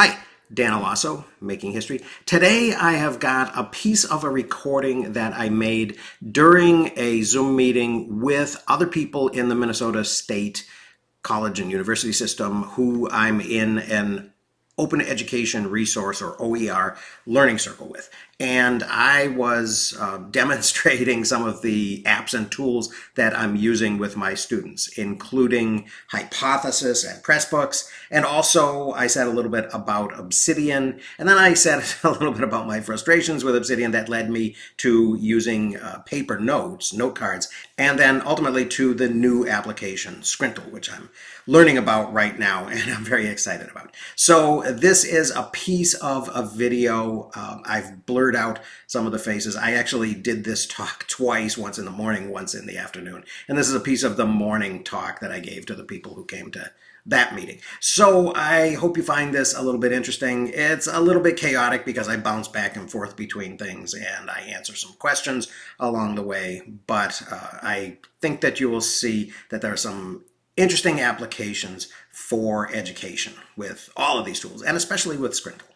Hi, Dan Alasso, Making History. Today I have got a piece of a recording that I made during a Zoom meeting with other people in the Minnesota State College and University system who I'm in an open education resource or OER learning circle with. And I was demonstrating some of the apps and tools that I'm using with my students, including Hypothesis and Pressbooks. And also I said a little bit about Obsidian. And then I said a little bit about my frustrations with Obsidian that led me to using paper notes, note cards, and then ultimately to the new application, Scrintal, which I'm learning about right now and I'm very excited about. So this is a piece of a video. I've blurred out some of the faces. I actually did this talk twice, once in the morning, once in the afternoon. And this is a piece of the morning talk that I gave to the people who came to that meeting. So I hope you find this a little bit interesting. It's a little bit chaotic because I bounce back and forth between things and I answer some questions along the way, but I think that you will see that there are some interesting applications for education with all of these tools, and especially with Scrintal.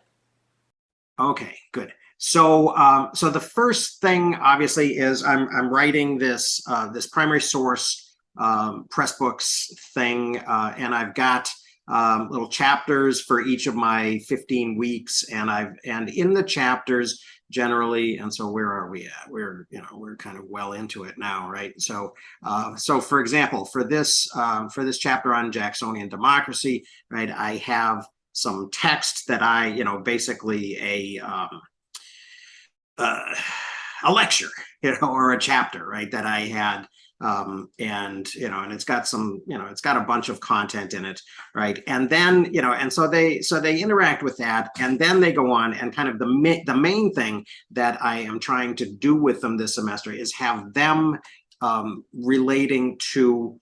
Okay, good. So the first thing, obviously, is I'm writing this this primary source Pressbooks thing, and I've got little chapters for each of my 15 weeks, and in the chapters generally, and so where are we at? We're kind of well into it now, right? So for example, for this chapter on Jacksonian democracy, right, I have some text that I, basically a lecture, or a chapter, right, that I had, and it's got some, it's got a bunch of content in it, right, and then, and so they interact with that, and then they go on, and kind of the main thing that I am trying to do with them this semester is have them relating to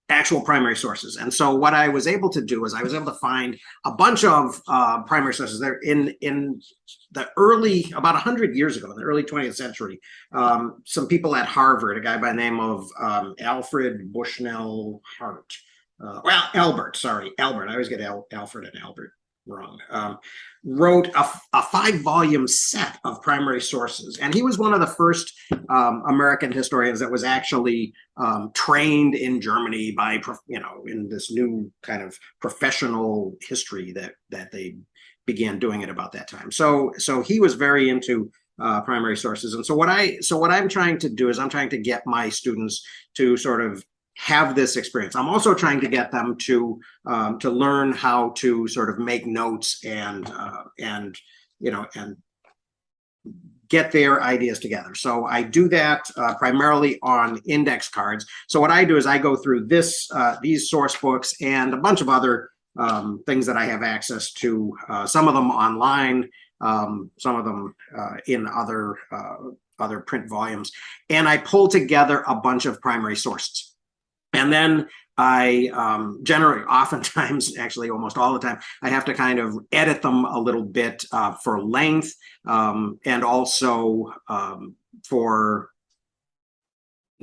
actual primary sources. And so what I was able to do is I was able to find a bunch of primary sources there in the early, about 100 years ago, in the early 20th century. Some people at Harvard, a guy by the name of Alfred Bushnell Hart, Albert, Albert. I always get Alfred and Albert wrong. Wrote a 5-volume set of primary sources, and he was one of the first American historians that was actually trained in Germany by, in this new kind of professional history that they began doing at about that time. So he was very into primary sources, and so what I'm trying to do is I'm trying to get my students to sort of have this experience. I'm also trying to get them to learn how to sort of make notes and get their ideas together. So I do that primarily on index cards. So what I do is I go through these source books and a bunch of other things that I have access to, some of them online, some of them in other print volumes, and I pull together a bunch of primary sources. And then I generally, oftentimes, actually almost all the time, I have to kind of edit them a little bit for length, and also for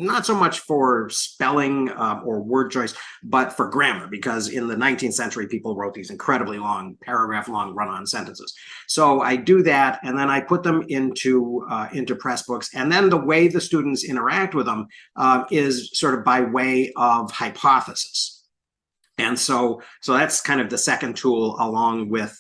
not so much for spelling or word choice, but for grammar, because in the 19th century, people wrote these incredibly long, paragraph-long run-on sentences. So I do that, and then I put them into Pressbooks, and then the way the students interact with them is sort of by way of hypothesis. And so that's kind of the second tool along with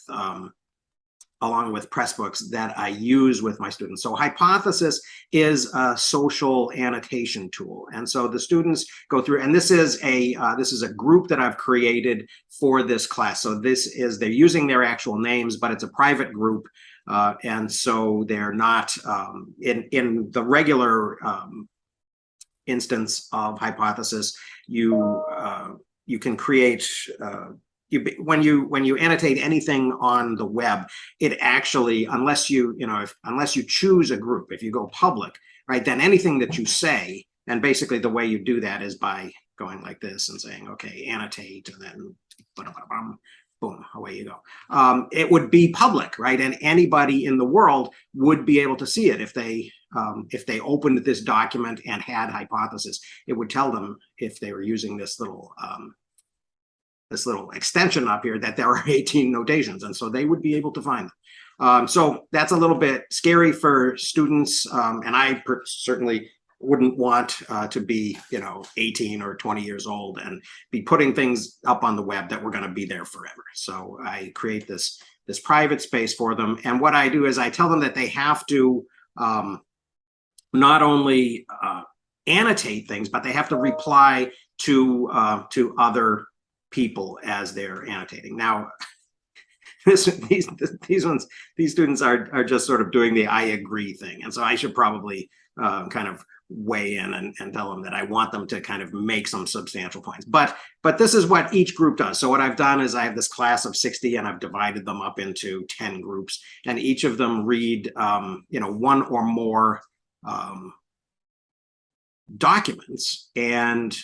Pressbooks that I use with my students. So Hypothesis is a social annotation tool, and so the students go through, and this is a group that I've created for this class. So they're using their actual names, but it's a private group, and so they're not in the regular instance of Hypothesis. You can create. When you annotate anything on the web, it actually, unless you choose a group, if you go public, right, then anything that you say, and basically the way you do that is by going like this and saying, okay, annotate, and then boom, away you go. It would be public, right, and anybody in the world would be able to see it if they opened this document and had Hypothesis. It would tell them if they were using this little this little extension up here that there are 18 notations, and so they would be able to find them. So that's a little bit scary for students, and I certainly wouldn't want to be, 18 or 20 years old and be putting things up on the web that were going to be there forever. So I create this private space for them, and what I do is I tell them that they have to not only annotate things, but they have to reply to other people as they're annotating. Now, these students are just sort of doing the I agree thing, and so I should probably kind of weigh in and tell them that I want them to kind of make some substantial points. But this is what each group does. So what I've done is I have this class of 60, and I've divided them up into 10 groups, and each of them read one or more documents and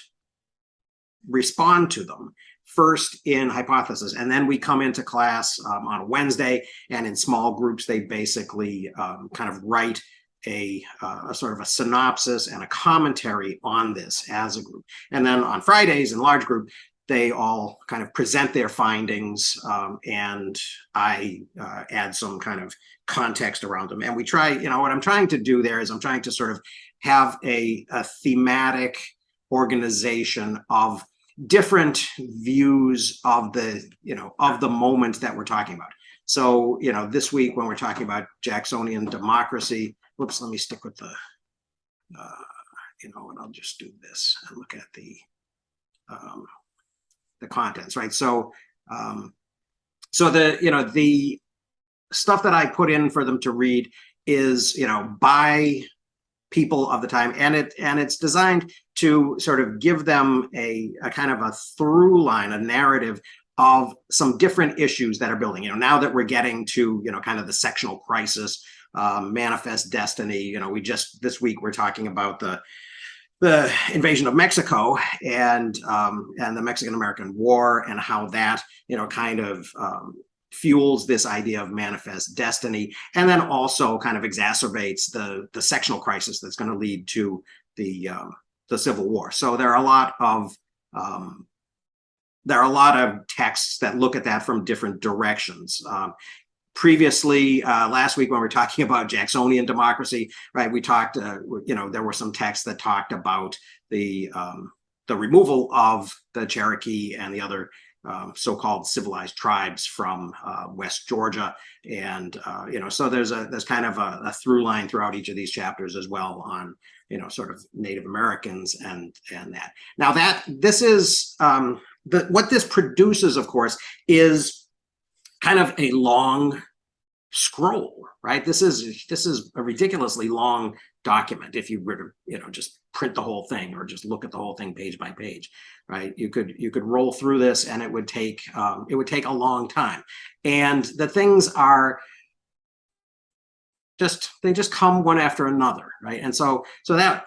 respond to them. First in hypothesis, and then we come into class on a Wednesday, and in small groups they basically kind of write a sort of a synopsis and a commentary on this as a group. And then on Fridays in large group, they all kind of present their findings, and I add some kind of context around them. And we try, what I'm trying to do there is I'm trying to sort of have a thematic organization of different views of the moment that we're talking about. So, this week when we're talking about Jacksonian democracy, whoops, let me stick with the, and I'll just do this and look at the contents, right? So, the stuff that I put in for them to read is, by people of the time, and it's designed to sort of give them a kind of a through line, a narrative of some different issues that are building. Now that we're getting to kind of the sectional crisis, manifest destiny. This week we're talking about the invasion of Mexico and the Mexican-American War, and how that kind of fuels this idea of manifest destiny, and then also kind of exacerbates the sectional crisis that's going to lead to the Civil War. So there are a lot of texts that look at that from different directions. Previously, last week when we were talking about Jacksonian democracy, right, we talked, there were some texts that talked about the removal of the Cherokee and the other so-called civilized tribes from West Georgia, and so there's kind of a through line throughout each of these chapters as well on sort of Native Americans and that. Now this is what this produces, of course, is kind of a long scroll, right? This is a ridiculously long document if you were to just print the whole thing or just look at the whole thing page by page, right? You could roll through this and it would take a long time. And the things are they just come one after another, right? And so that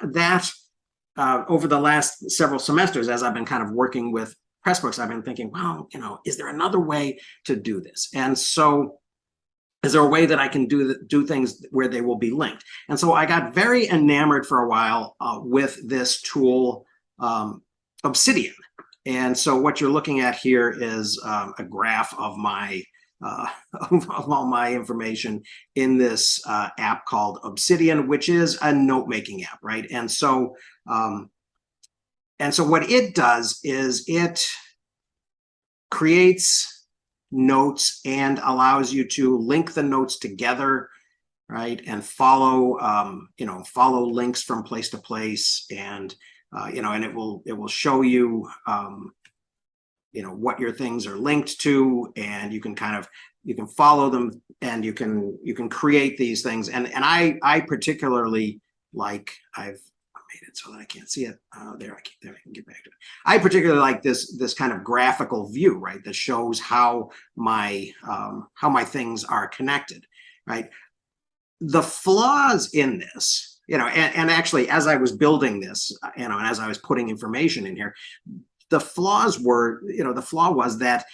over the last several semesters, as I've been kind of working with Pressbooks, I've been thinking, well, is there another way to do this? And so is there a way that I can do things where they will be linked? And so I got very enamored for a while with this tool, Obsidian. And so what you're looking at here is a graph of my of all my information in this app called Obsidian, which is a note-making app, right? And so what it does is it creates notes and allows you to link the notes together, right? And follow links from place to place, and and it will show you what your things are linked to, and you can follow them, and you can create these things. And I particularly like, I've made it so that I can't see it. There I can get back to it. I particularly like this kind of graphical view, right, that shows how my things are connected, right? The flaws in this, and actually as I was building this, and as I was putting information in here, the flaw was that,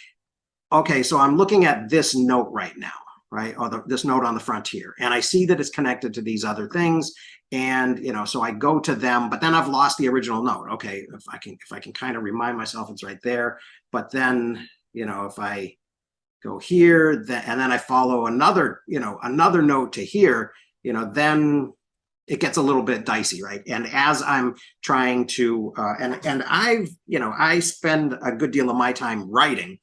okay, so I'm looking at this note right now, right? Or this note on the frontier. And I see that it's connected to these other things. And, so I go to them, but then I've lost the original note. Okay, if I can kind of remind myself it's right there. But then, if I go here, and then I follow another note to here, then it gets a little bit dicey, right? And as I'm trying to, I spend a good deal of my time writing.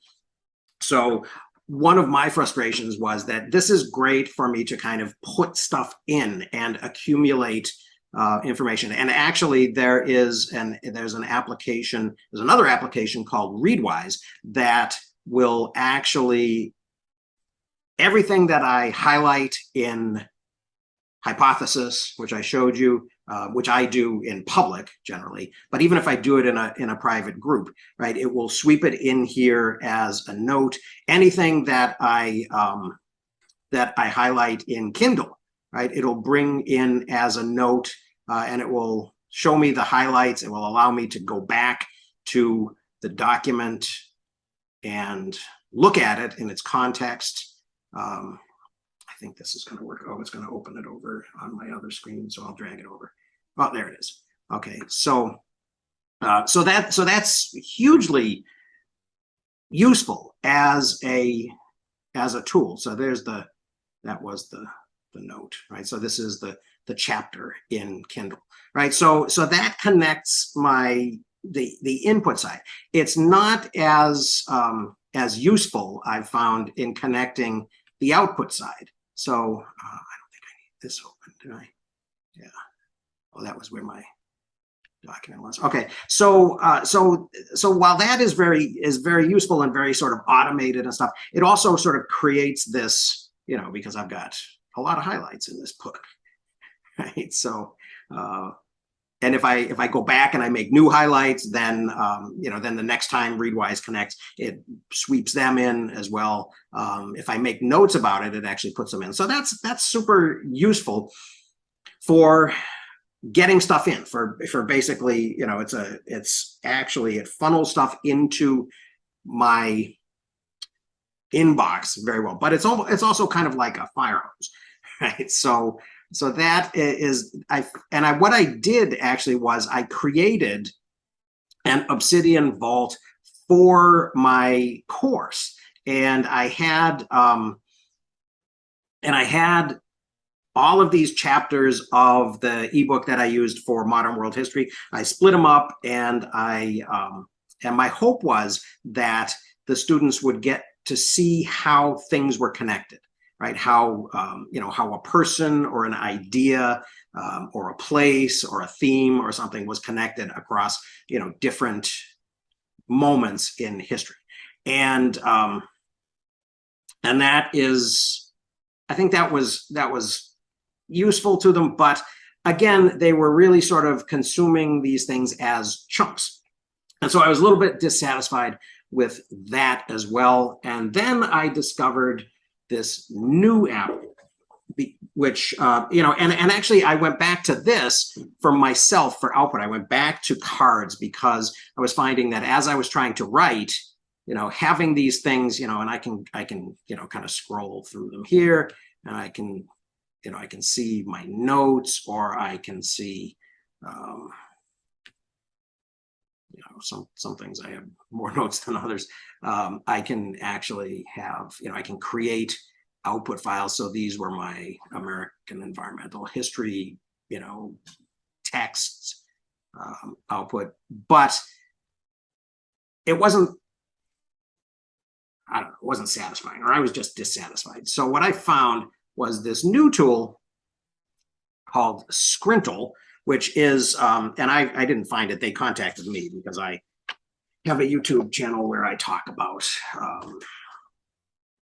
So one of my frustrations was that this is great for me to kind of put stuff in and accumulate information. And actually there's another application called Readwise that will actually, everything that I highlight in hypothesis, which I showed you, which I do in public generally, but even if I do it in a private group, right, it will sweep it in here as a note. Anything that I highlight in Kindle, right, it'll bring in as a note, and it will show me the highlights. It will allow me to go back to the document and look at it in its context. I think this is going to work. Oh, it's going to open it over on my other screen, so I'll drag it over. Oh, there it is. Okay, so that's hugely useful as a tool. So that was the note, right? So this is the chapter in Kindle, right? So that connects the input side. It's not as useful, I've found, in connecting the output side. So I don't think I need this open, do I? Yeah. Oh, that was where my document was. Okay. So while that is very useful and very sort of automated and stuff, it also sort of creates this, because I've got a lot of highlights in this book, right? So and if I go back and I make new highlights, then then the next time Readwise connects, it sweeps them in as well. If I make notes about it, it actually puts them in. So that's super useful for getting stuff in, for basically, it funnels stuff into my inbox very well. But it's also kind of like a fire hose, right? So that is, what I did actually was I created an Obsidian vault for my course, and I had all of these chapters of the ebook that I used for Modern World History. I split them up, and and my hope was that the students would get to see how things were connected. Right, how how a person or an idea or a place or a theme or something was connected across different moments in history, and that is, I think that was useful to them. But again, they were really sort of consuming these things as chunks, and so I was a little bit dissatisfied with that as well. And then I discovered this new app, which and actually I went back to this for myself for output. I went back to cards because I was finding that as I was trying to write, having these things, and I can kind of scroll through them here, and I can see my notes, or I can see some things I have more notes than others. I can actually have, I can create output files. So these were my American environmental history, texts output, but it wasn't satisfying, or I was just dissatisfied. So what I found was this new tool called Scrintal, which is, and I didn't find it, they contacted me because I have a YouTube channel where I talk about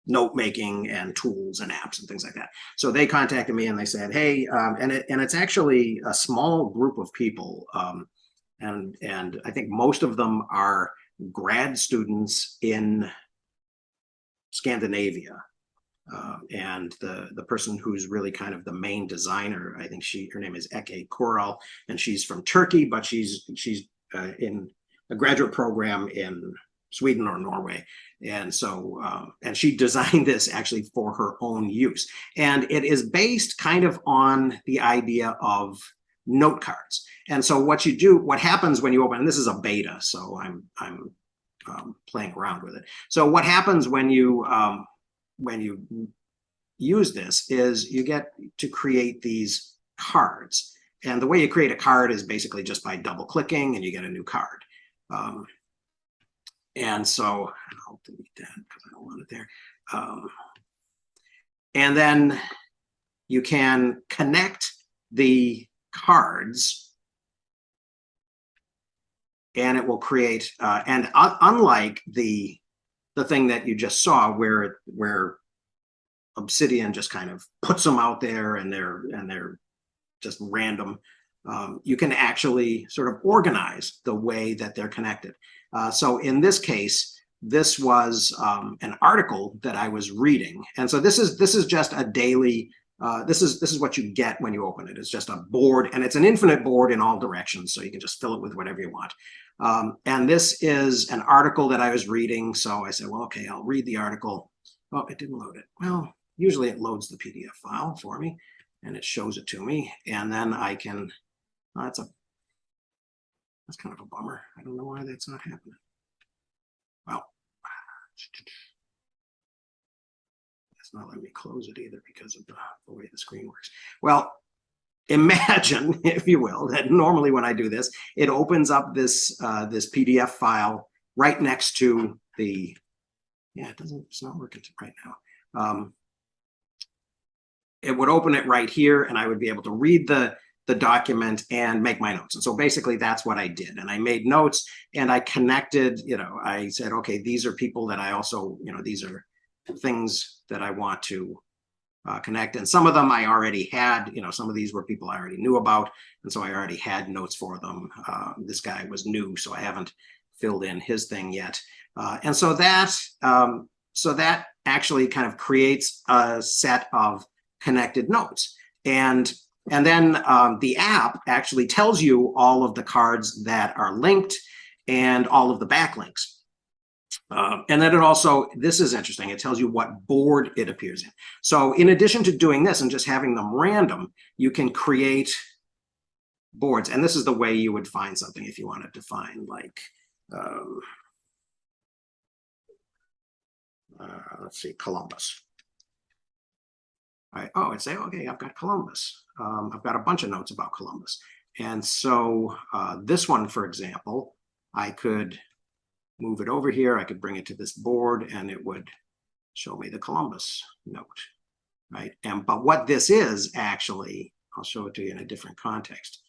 note making and tools and apps and things like that. So they contacted me and they said, hey, and it's actually a small group of people, and I think most of them are grad students in Scandinavia. And the person who's really kind of the main designer, I think her name is Eke Koral, and she's from Turkey, but she's in a graduate program in Sweden or Norway. And so, and she designed this actually for her own use. And it is based kind of on the idea of note cards. And so what you do, what happens when you open, and this is a beta, so I'm playing around with it. So what happens when you use this is you get to create these cards. And the way you create a card is basically just by double clicking and you get a new card. And so I'll delete that because I don't want it there. And then you can connect the cards and it will create, and unlike the thing that you just saw where Obsidian just kind of puts them out there and they're just random, you can actually sort of organize the way that they're connected. So in this case, this was an article that I was reading, and so this is just a daily. This is what you get when you open it. It's just a board, and it's an infinite board in all directions, so you can just fill it with whatever you want. And this is an article that I was reading, so I said, well, okay, I'll read the article. Oh, it didn't load it. Well, usually it loads the PDF file for me, and it shows it to me, and then I can. That's kind of a bummer. I don't know why that's not happening. Well, it's not letting me close it either because of the way the screen works. Well, imagine, if you will, that normally when I do this, it opens up this this PDF file right next to the. Yeah, it's not working right now. It would open it right here, and I would be able to read the document and make my notes. And so basically that's what I did. And I made notes and I connected, I said, okay, these are people that I also, these are things that I want to connect. And some of them I already had, some of these were people I already knew about. And so I already had notes for them. This guy was new, so I haven't filled in his thing yet. And so that actually kind of creates a set of connected notes. And then the app actually tells you all of the cards that are linked and all of the backlinks. And then it also, this is interesting, it tells you what board it appears in. So in addition to doing this and just having them random, you can create boards. And this is the way you would find something if you wanted to find like, let's see, Columbus. Right. Oh, I'd say, okay, I've got Columbus. I've got a bunch of notes about Columbus. And so this one, for example, I could move it over here. I could bring it to this board and it would show me the Columbus note, right? But what this is actually, I'll show it to you in a different context.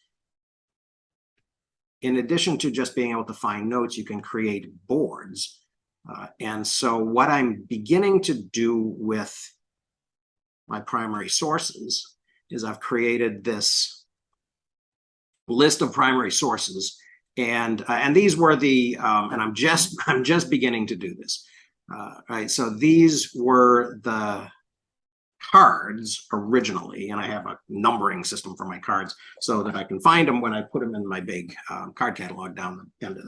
In addition to just being able to find notes, you can create boards. And so what I'm beginning to do with my primary sources is I've created this list of primary sources, and these were the and I'm just beginning to do this. Right, so these were the cards originally, and I have a numbering system for my cards so that I can find them when I put them in my big card catalog down the end of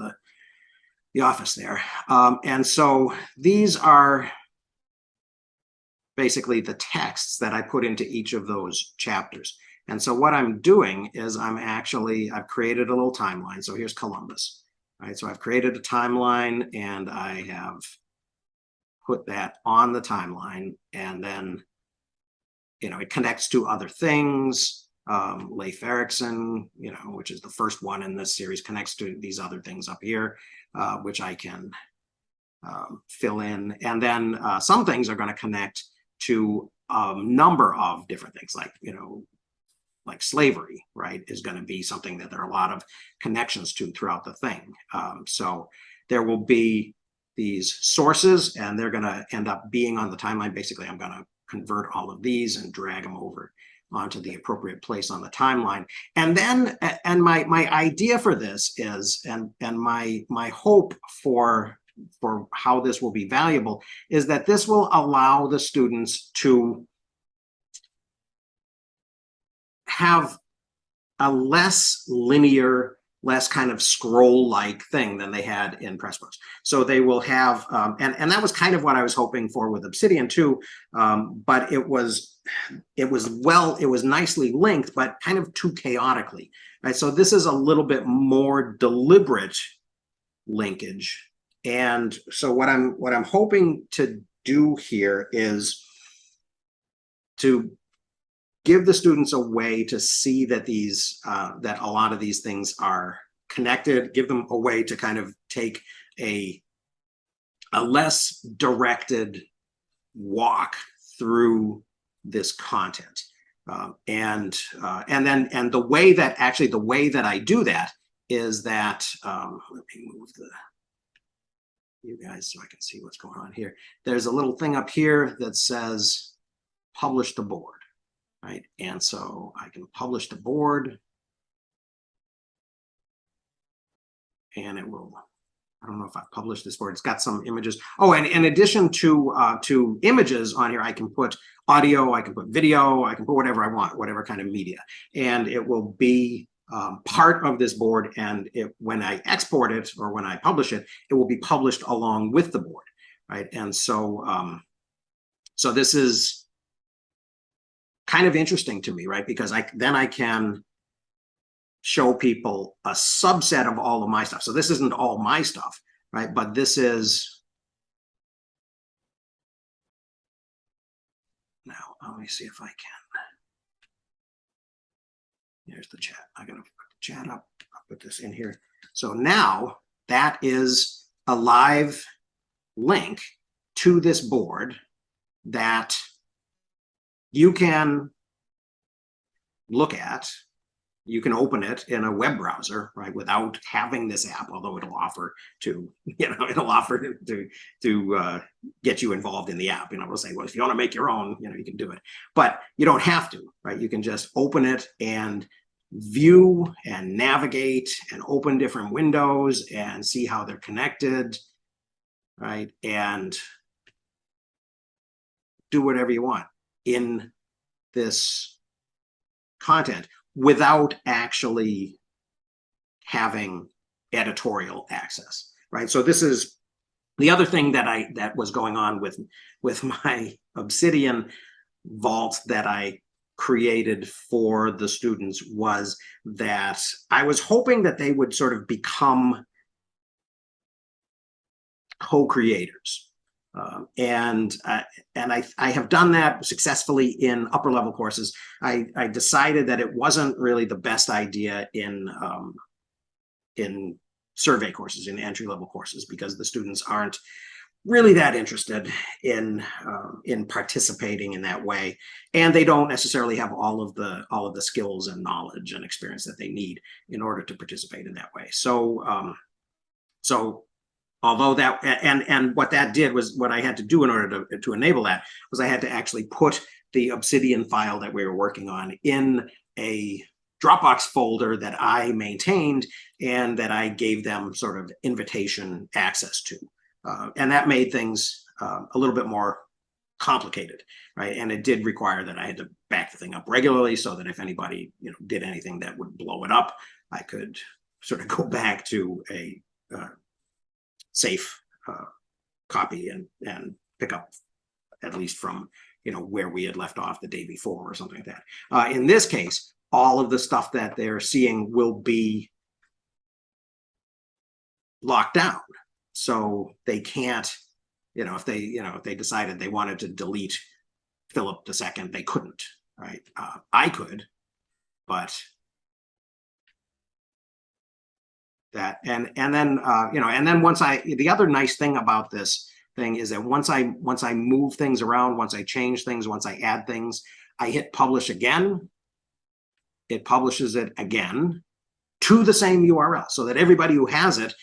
the office there. And so these are basically the texts that I put into each of those chapters. And so what I'm doing is I've created a little timeline. So here's Columbus, right? So I've created a timeline and I have put that on the timeline, and then, it connects to other things. Leif Erikson, which is the first one in this series, connects to these other things up here, which I can fill in. And then some things are going to connect to a number of different things, like slavery, right, is going to be something that there are a lot of connections to throughout the thing. So there will be these sources, and they're going to end up being on the timeline. Basically, I'm going to convert all of these and drag them over onto the appropriate place on the timeline. And then, and my idea for this is, and my hope for how this will be valuable is that this will allow the students to have a less linear less kind of scroll-like thing than they had in Pressbooks. So they will have, and that was kind of what I was hoping for with Obsidian too, but it was nicely linked, but kind of too chaotically, right? So this is a little bit more deliberate linkage. And so what I'm hoping to do here is to give the students a way to see that that a lot of these things are connected, give them a way to kind of take a less directed walk through this content. And the way that I do that is that, let me move you guys so I can see what's going on here. There's a little thing up here that says publish the board. Right, and so I can publish the board, and it will. I don't know if I've published this board. It's got some images. Oh, and in addition to images on here, I can put audio, I can put video, I can put whatever I want, whatever kind of media, and it will be part of this board. And when I export it or when I publish it, it will be published along with the board, right? And so, so this is kind of interesting to me, right? Because then I can show people a subset of all of my stuff. So this isn't all my stuff, right? But this is, now let me see if I can. Here's the chat. I'm gonna put the chat up. I'll put this in here. So now that is a live link to this board that you can look at. You can open it in a web browser, right, without having this app, although it'll offer to, to get you involved in the app. We'll say, well, if you want to make your own, you can do it, but you don't have to, right? You can just open it and view and navigate and open different windows and see how they're connected, right? And do whatever you want in this content without actually having editorial access, right? So this is the other thing that was going on with my Obsidian vault that I created for the students, was that I was hoping that they would sort of become co-creators. And I have done that successfully in upper level courses. I decided that it wasn't really the best idea in survey courses, in entry level courses, because the students aren't really that interested in participating in that way, and they don't necessarily have all of the skills and knowledge and experience that they need in order to participate in that way. So although that, and what that did was, what I had to do in order to enable that was I had to actually put the Obsidian file that we were working on in a Dropbox folder that I maintained and that I gave them sort of invitation access to. And that made things a little bit more complicated, right? And it did require that I had to back the thing up regularly, so that if anybody did anything that would blow it up, I could sort of go back to a safe copy and pick up at least from where we had left off the day before or something like that. In this case, all of the stuff that they're seeing will be locked down, so they can't, if they decided they wanted to delete Philip II, they couldn't, right? I could, but that, and then and then once the other nice thing about this thing is that once I move things around, once I change things, once I add things, I hit publish again, it publishes it again to the same URL, so that everybody who has it,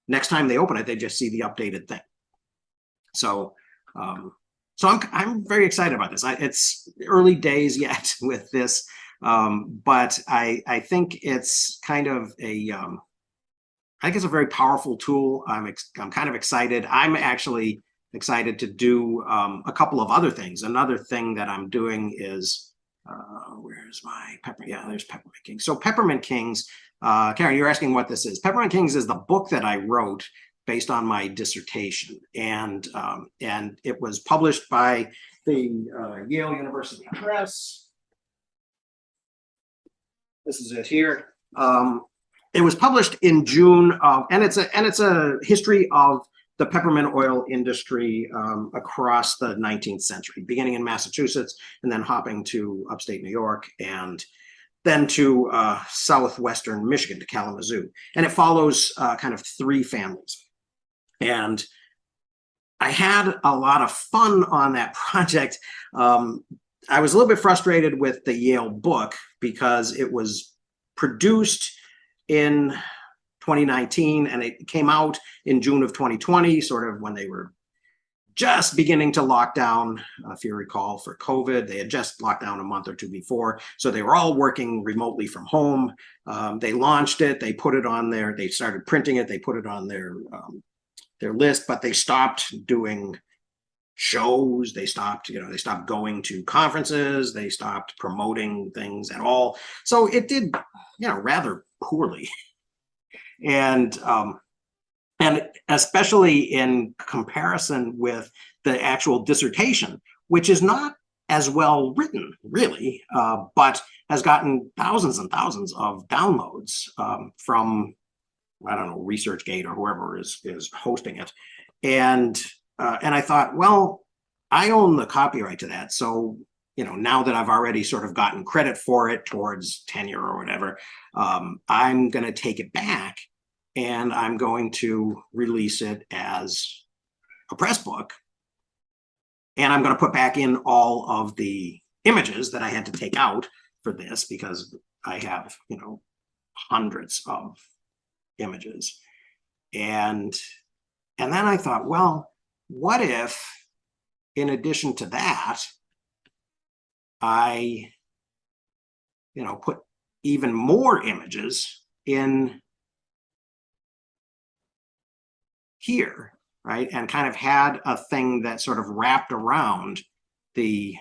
next time they open it, they just see the updated thing. So I'm very excited about this. It's early days yet with this, but I think it's kind of I think it's a very powerful tool. I'm kind of excited. I'm actually excited to do a couple of other things. Another thing that I'm doing is, where's my Peppermint? Yeah, there's Peppermint Kings. So Peppermint Kings Karen, you're asking what this is. Peppermint Kings is the book that I wrote based on my dissertation, and it was published by the Yale University Press. This is it here. It was published in June of, and it's a history of the peppermint oil industry across the 19th century, beginning in Massachusetts and then hopping to upstate New York and then to southwestern Michigan, to Kalamazoo. And it follows kind of three families. And I had a lot of fun on that project. I was a little bit frustrated with the Yale book because it was produced in 2019 and it came out in June of 2020, sort of when they were just beginning to lock down, if you recall, for COVID. They had just locked down a month or two before. So they were all working remotely from home. They launched it, they put it on there, they started printing it, they put it on their list, but they stopped doing shows. They stopped going to conferences. They stopped promoting things at all. So it did, rather poorly. And especially in comparison with the actual dissertation, which is not as well written, really, but has gotten thousands and thousands of downloads from, I don't know, ResearchGate or whoever is hosting it. And I thought, well, I own the copyright to that. So, now that I've already sort of gotten credit for it towards tenure or whatever, I'm going to take it back and I'm going to release it as a press book. And I'm going to put back in all of the images that I had to take out for this because I have, hundreds of images. And then I thought, well, what if, in addition to that, I, put even more images in here, right? And kind of had a thing that sort of wrapped around the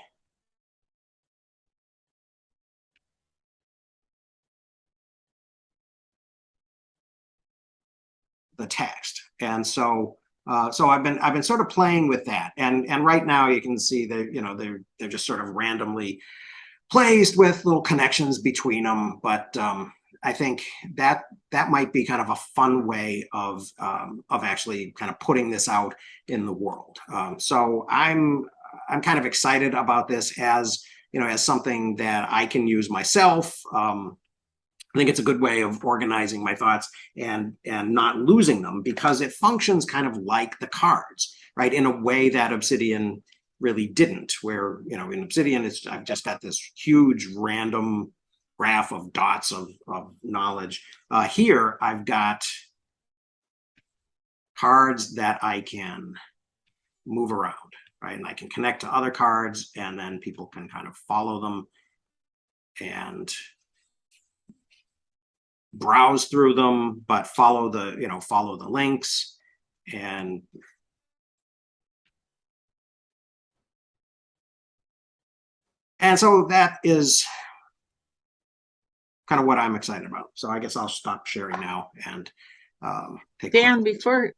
text. And so I've been sort of playing with that. And right now you can see that, they're just sort of randomly placed with little connections between them. But I think that might be kind of a fun way of actually kind of putting this out in the world. So I'm kind of excited about this as something that I can use myself. I think it's a good way of organizing my thoughts and not losing them, because it functions kind of like the cards, right? In a way that Obsidian really didn't, where, in Obsidian, I've just got this huge random graph of dots of knowledge. Here, I've got cards that I can move around, right? And I can connect to other cards, and then people can kind of follow them and browse through them, but follow the links. And so that is kind of what I'm excited about. So I guess I'll stop sharing now and take Dan, before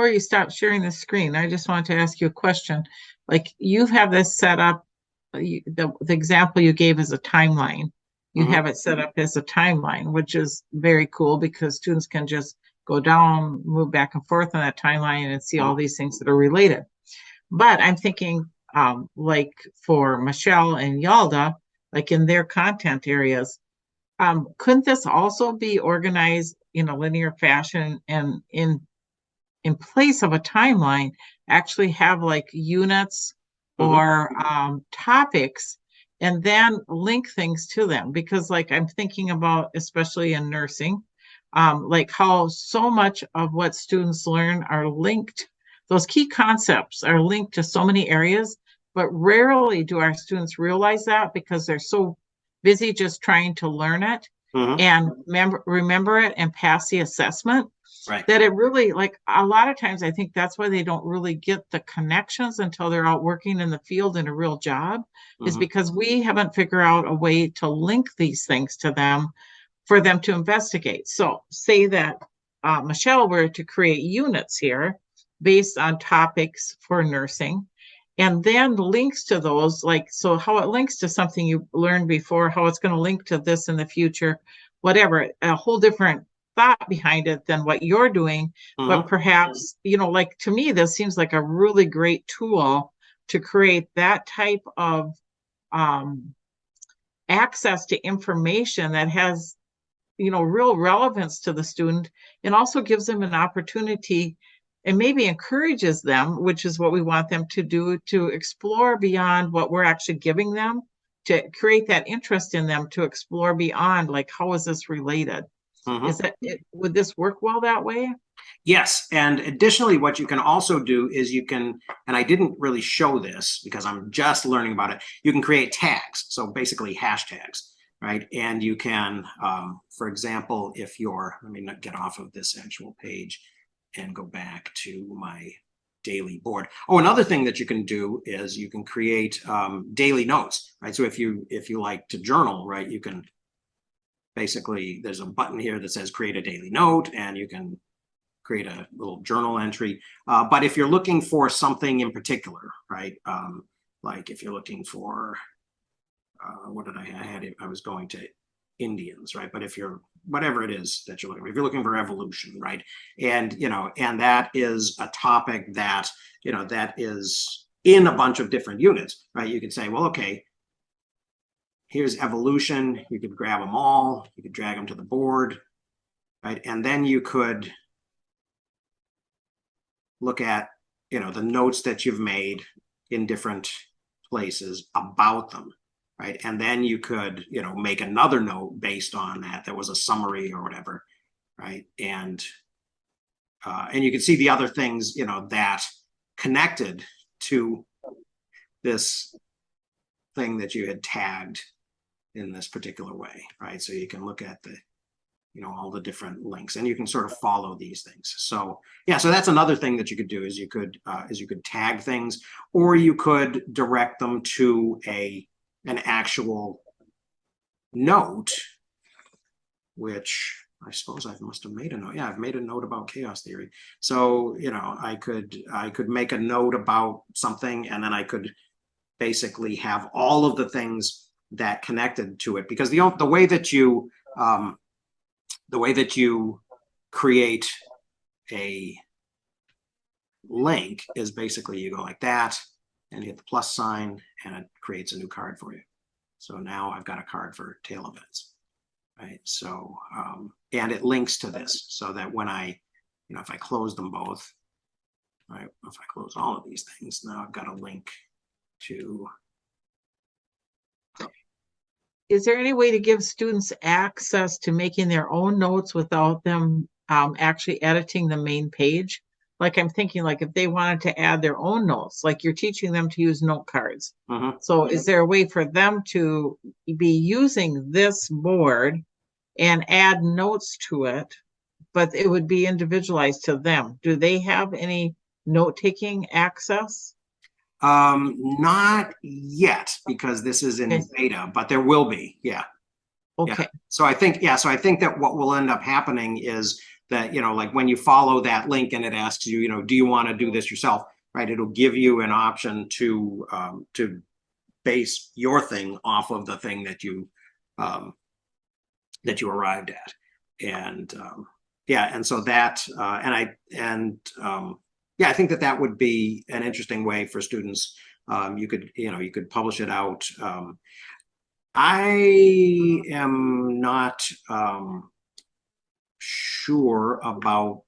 you stop sharing the screen, I just wanted to ask you a question. Like, you have this set up, the example you gave is a timeline. You have it set up as a timeline, which is very cool because students can just go down, move back and forth on that timeline and see all these things that are related. But I'm thinking, like for Michelle and Yalda, like in their content areas, couldn't this also be organized in a linear fashion and in place of a timeline, actually have like units or topics, and then link things to them? Because like I'm thinking about, especially in nursing, like how so much of what students learn are linked, those key concepts are linked to so many areas, but rarely do our students realize that because they're so busy just trying to learn it and remember it and pass the assessment. Right. That it really, like a lot of times, I think that's why they don't really get the connections until they're out working in the field in a real job, is because we haven't figured out a way to link these things to them for them to investigate. So say that Michelle were to create units here based on topics for nursing, and then links to those, like, so how it links to something you learned before, how it's going to link to this in the future, whatever, a whole different thought behind it than what you're doing. But perhaps, like, to me, this seems like a really great tool to create that type of access to information that has real relevance to the student, and also gives them an opportunity and maybe encourages them, which is what we want them to do, to explore beyond what we're actually giving them, to create that interest in them to explore beyond, like, how is this related? Is that would this work well that way? Yes, and additionally, what you can also do is you can, and I didn't really show this because I'm just learning about it, you can create tags, so basically hashtags, right? And you can, for example, if you're, let me not get off of this actual page and go back to my daily board. Oh, another thing that you can do is you can create daily notes, right? So if you like to journal, right, you can basically, there's a button here that says create a daily note, and you can create a little journal entry. But if you're looking for something in particular, right, like if you're looking for, what did I had? I was going to Indians, right? But if you're, whatever it is that you're looking for, if you're looking for evolution, right? And, and that is a topic that, that is in a bunch of different units, right? You could say, well, okay, here's evolution. You could grab them all. You could drag them to the board, right? And then you could look at, the notes that you've made in different places about them, right? And then you could, make another note based on that. That was a summary or whatever, right? And you can see the other things, that connected to this thing that you had tagged in this particular way, right? So you can look at the, all the different links, and you can sort of follow these things. So yeah, so that's another thing that you could do is you could tag things, or you could direct them to an actual note, which I suppose I must have made a note. Yeah, I've made a note about chaos theory. So, I could make a note about something, and then I could basically have all of the things that connected to it, because the way that you create a link is basically you go like that, and you hit the plus sign, and it creates a new card for you. So now I've got a card for tail events, right? So, and it links to this, so that when I, if I close them both, right, if I close all of these things, now I've got a link to. Is there any way to give students access to making their own notes without them actually editing the main page? Like, I'm thinking, like, if they wanted to add their own notes, like you're teaching them to use note cards. So is there a way for them to be using this board and add notes to it, but it would be individualized to them? Do they have any note-taking access? Not yet, because this is in beta, but there will be. Yeah. Okay. Yeah. So I think that what will end up happening is that, like when you follow that link and it asks you, do you want to do this yourself? Right. It'll give you an option to base your thing off of the thing that you arrived at. And yeah. And so that, yeah, I think that would be an interesting way for students. You could publish it out. I am not sure about,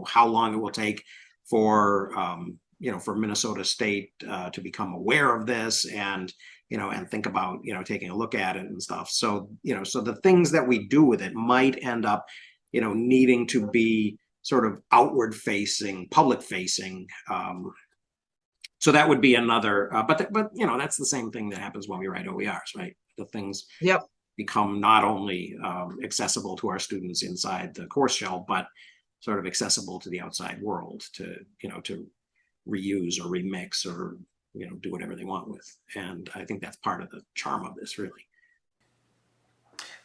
how long it will take for, for Minnesota State to become aware of this, and, and think about, taking a look at it and stuff. So, so the things that we do with it might end up, needing to be sort of outward facing, public facing. So that would be another, but that's the same thing that happens when we write OERs, right? The things become not only accessible to our students inside the course shell, but sort of accessible to the outside world to, to reuse or remix or, do whatever they want with. And I think that's part of the charm of this, really.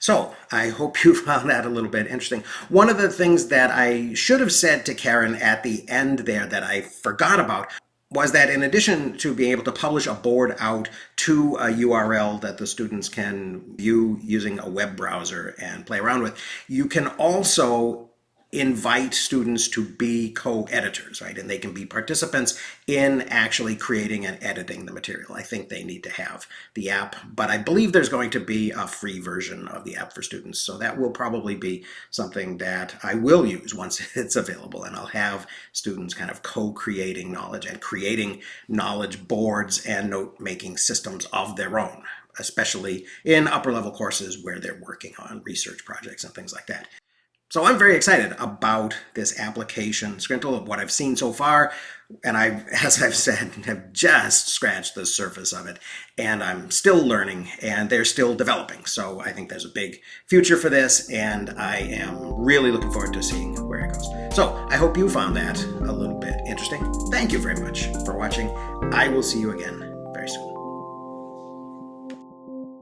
So I hope you found that a little bit interesting. One of the things that I should have said to Karen at the end there that I forgot about was that in addition to being able to publish a board out to a URL that the students can view using a web browser and play around with, you can also invite students to be co-editors, right? And they can be participants in actually creating and editing the material. I think they need to have the app, but I believe there's going to be a free version of the app for students. So that will probably be something that I will use once it's available, and I'll have students kind of co-creating knowledge and creating knowledge boards and note-making systems of their own, especially in upper-level courses where they're working on research projects and things like that. So I'm very excited about this application, Scrintal, of what I've seen so far. And I, as I've said, have just scratched the surface of it. And I'm still learning, and they're still developing. So I think there's a big future for this, and I am really looking forward to seeing where it goes. So I hope you found that a little bit interesting. Thank you very much for watching. I will see you again